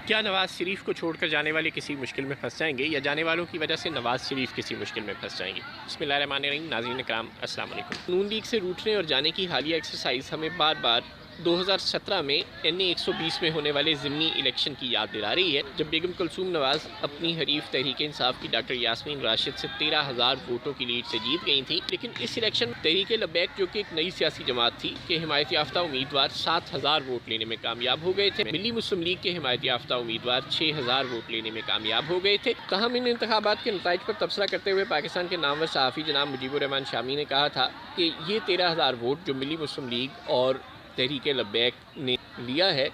کیا نواز شریف کو چھوڑ کر جانے والے کسی مشکل میں پھنس جائیں گے یا جانے والوں کی وجہ سے نواز شریف کسی مشکل میں پھنس جائیں گے؟ بسم اللہ الرحمن الرحیم. ناظرین کرام السلام علیکم. نون لیگ سے روٹنے اور جانے کی حالیہ ایکسرسائز ہمیں بار بار 2017 میں NA 120 میں ہونے والے ضمنی الیکشن کی یاد دلا رہی ہے، جب بیگم کلثوم نواز اپنی حریف تحریک انصاف کی ڈاکٹر یاسمین راشد سے 13,000 ووٹوں کی لیڈ سے جیت گئی تھیں. لیکن اس الیکشن تحریک لبیک، جو کہ ایک نئی سیاسی جماعت تھی، کہ حمایت یافتہ امیدوار 7,000 ووٹ لینے میں کامیاب ہو گئے تھے. ملی مسلم لیگ کے حمایت یافتہ امیدوار 6,000 ووٹ لینے میں کامیاب ہو گئے تھے. تاہم ان انتخابات کے نتائج پر تبصرہ کرتے ہوئے پاکستان کے نامور صحافی جناب مجیب الرحمان شامی نے کہا تھا کہ یہ 13,000 ووٹ جو ملی مسلم لیگ اور تحریک لبیک نے لیا ہے،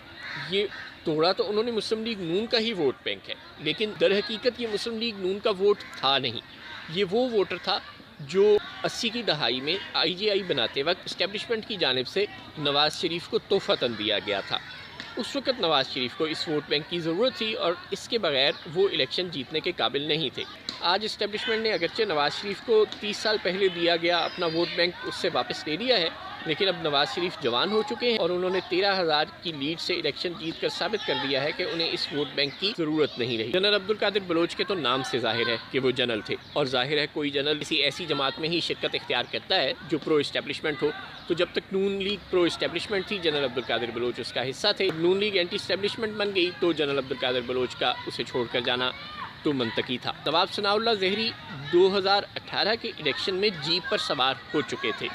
یہ توڑا تو انہوں نے مسلم لیگ نون کا ہی ووٹ بینک ہے، لیکن در حقیقت یہ مسلم لیگ نون کا ووٹ تھا نہیں. یہ وہ ووٹر تھا جو 80 کی دہائی میں IGI بناتے وقت اسٹیبلشمنٹ کی جانب سے نواز شریف کو تحفتاً دیا گیا تھا. اس وقت نواز شریف کو اس ووٹ بینک کی ضرورت تھی اور اس کے بغیر وہ الیکشن جیتنے کے قابل نہیں تھے. آج اسٹیبلشمنٹ نے اگرچہ نواز شریف کو 30 سال پہلے دیا گیا اپنا ووٹ بینک اس سے واپس لے لیا ہے، لیکن اب نواز شریف جوان ہو چکے ہیں اور انہوں نے 13,000 کی لیڈ سے الیکشن جیت کر ثابت کر دیا ہے کہ انہیں اس ووٹ بینک کی ضرورت نہیں رہی. جنرل عبدالقادر بلوچ کے تو نام سے ظاہر ہے کہ وہ جنرل تھے، اور ظاہر ہے کوئی جنرل کسی ایسی جماعت میں ہی شرکت اختیار کرتا ہے جو پرو اسٹیبلشمنٹ ہو. تو جب تک نون لیگ پرو اسٹیبلشمنٹ تھی، جنرل عبدالقادر بلوچ اس کا حصہ تھے. نون لیگ اینٹی اسٹیبلشمنٹ بن گئی تو جنرل عبدالقادر بلوچ کا اسے چھوڑ کر جانا تو منطقی تھا. نواب ثناء اللہ زہری 2018 کے الیکشن میں جیپ پر سوار ہو چکے تھے،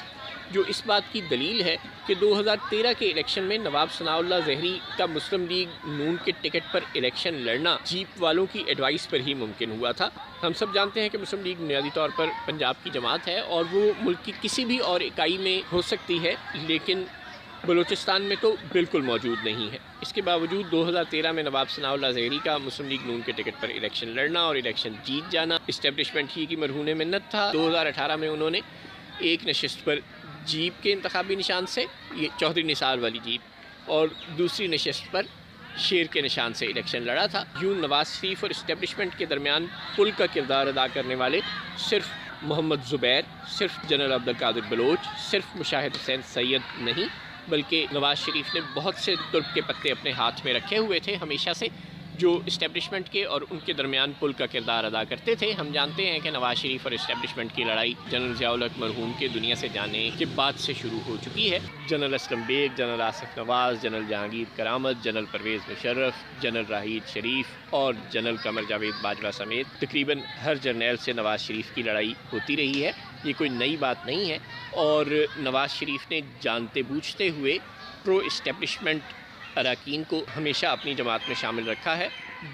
جو اس بات کی دلیل ہے کہ 2013 کے الیکشن میں نواب ثناء اللہ زہری کا مسلم لیگ نون کے ٹکٹ پر الیکشن لڑنا جیپ والوں کی ایڈوائس پر ہی ممکن ہوا تھا. ہم سب جانتے ہیں کہ مسلم لیگ بنیادی طور پر پنجاب کی جماعت ہے اور وہ ملک کی کسی بھی اور اکائی میں ہو سکتی ہے، لیکن بلوچستان میں تو بالکل موجود نہیں ہے. اس کے باوجود 2013 میں نواب ثناء اللہ زہری کا مسلم لیگ نون کے ٹکٹ پر الیکشن لڑنا اور الیکشن جیت جانا اسٹیبلشمنٹ ہی کی مرہون منت تھا. 2018 میں انہوں نے ایک نشست پر جیپ کے انتخابی نشان سے، یہ چودھری نثار والی جیپ، اور دوسری نشست پر شیر کے نشان سے الیکشن لڑا تھا. یوں نواز شریف اور اسٹیبلشمنٹ کے درمیان پل کا کردار ادا کرنے والے صرف محمد زبیر، صرف جنرل عبدالقادر بلوچ، صرف مشاہد حسین سید نہیں، بلکہ نواز شریف نے بہت سے ترک کے پتے اپنے ہاتھ میں رکھے ہوئے تھے ہمیشہ سے، جو اسٹیبلشمنٹ کے اور ان کے درمیان پل کا کردار ادا کرتے تھے. ہم جانتے ہیں کہ نواز شریف اور اسٹیبلشمنٹ کی لڑائی جنرل ضیاء الحق مرحوم کے دنیا سے جانے کے بعد سے شروع ہو چکی ہے. General Aslam Beg, general Asif Nawaz, general Jahangir Karamat, general Pervez Musharraf, general Raheel Sharif اور جنرل قمر جاوید باجوہ سمیت تقریباً ہر جرنیل سے نواز شریف کی لڑائی ہوتی رہی ہے. یہ کوئی نئی بات نہیں ہے، اور نواز شریف نے جانتے بوجھتے ہوئے پرو اسٹیبلشمنٹ اراکین کو ہمیشہ اپنی جماعت میں شامل رکھا ہے،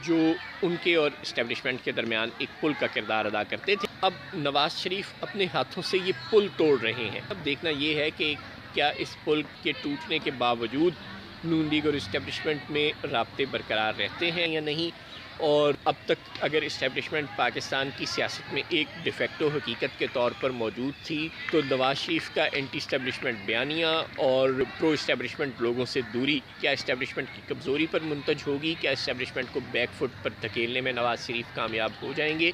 جو ان کے اور اسٹیبلشمنٹ کے درمیان ایک پل کا کردار ادا کرتے تھے. اب نواز شریف اپنے ہاتھوں سے یہ پل توڑ رہے ہیں. اب دیکھنا یہ ہے کہ کیا اس پل کے ٹوٹنے کے باوجود نون لیگ اور اسٹیبلشمنٹ میں رابطے برقرار رہتے ہیں یا نہیں. اور اب تک اگر اسٹیبلشمنٹ پاکستان کی سیاست میں ایک ڈیفیکٹو حقیقت کے طور پر موجود تھی، تو نواز شریف کا اینٹی اسٹیبلشمنٹ بیانیہ اور پرو اسٹیبلشمنٹ لوگوں سے دوری کیا اسٹیبلشمنٹ کی کمزوری پر منتج ہوگی؟ کیا اسٹیبلشمنٹ کو بیک فٹ پر دھکیلنے میں نواز شریف کامیاب ہو جائیں گے،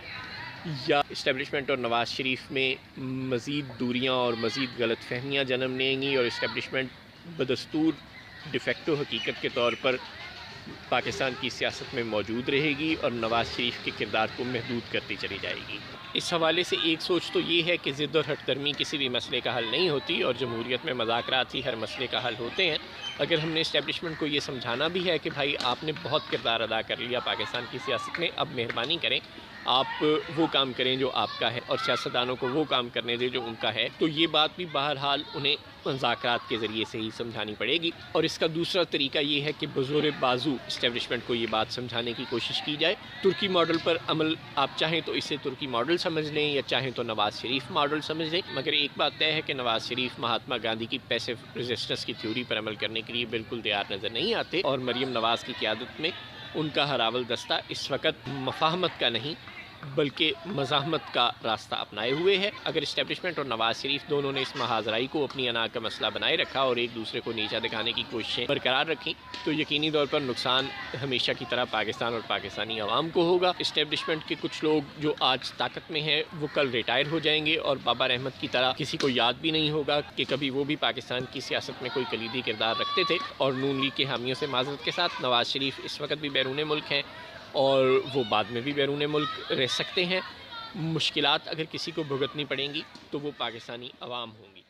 یا اسٹیبلشمنٹ اور نواز شریف میں مزید دوریاں اور مزید غلط فہمیاں جنم لیں گی اور اسٹیبلشمنٹ بدستور ڈیفیکٹو حقیقت کے طور پر پاکستان کی سیاست میں موجود رہے گی اور نواز شریف کے کردار کو محدود کرتی چلی جائے گی؟ اس حوالے سے ایک سوچ تو یہ ہے کہ ضد اور ہٹ درمی کسی بھی مسئلے کا حل نہیں ہوتی، اور جمہوریت میں مذاکرات ہی ہر مسئلے کا حل ہوتے ہیں. اگر ہم نے اسٹیبلشمنٹ کو یہ سمجھانا بھی ہے کہ بھائی آپ نے بہت کردار ادا کر لیا پاکستان کی سیاست میں، اب مہربانی کریں آپ وہ کام کریں جو آپ کا ہے اور سیاستدانوں کو وہ کام کرنے دیں جو ان کا ہے، تو یہ بات بھی بہرحال انہیں مذاکرات کے ذریعے سے ہی سمجھانی پڑے گی. اور اس کا دوسرا طریقہ یہ ہے کہ بزور بازو اسٹیبلشمنٹ کو یہ بات سمجھانے کی کوشش کی جائے. ترکی ماڈل پر عمل، آپ چاہیں تو اسے ترکی ماڈل سمجھ لیں یا چاہیں تو نواز شریف ماڈل سمجھ لیں، مگر ایک بات طے ہے کہ نواز شریف مہاتما گاندھی کی پیسو ریزسٹنس کی تھیوری پر عمل کرنے کے لیے بالکل تیار نظر نہیں آتے، اور مریم نواز کی قیادت میں ان کا ہراول دستہ اس وقت مفاہمت کا نہیں بلکہ مزاحمت کا راستہ اپنائے ہوئے ہے۔ اگر اسٹیبلشمنٹ اور نواز شریف دونوں نے اس محاذرائی کو اپنی انا کا مسئلہ بنائے رکھا اور ایک دوسرے کو نیچا دکھانے کی کوششیں برقرار رکھیں تو یقینی طور پر نقصان ہمیشہ کی طرح پاکستان اور پاکستانی عوام کو ہوگا۔ اسٹیبلشمنٹ کے کچھ لوگ جو آج طاقت میں ہیں وہ کل ریٹائر ہو جائیں گے، اور بابر احمد کی طرح کسی کو یاد بھی نہیں ہوگا کہ کبھی وہ بھی پاکستان کی سیاست میں کوئی کلیدی کردار رکھتے تھے۔ اور نون لیگ کے حامیوں سے معذرت کے ساتھ، نواز شریف اس وقت بھی بیرون ملک ہیں اور وہ بعد میں بھی بیرون ملک رہ سکتے ہیں۔ مشکلات اگر کسی کو بھگتنی پڑیں گی تو وہ پاکستانی عوام ہوں گی۔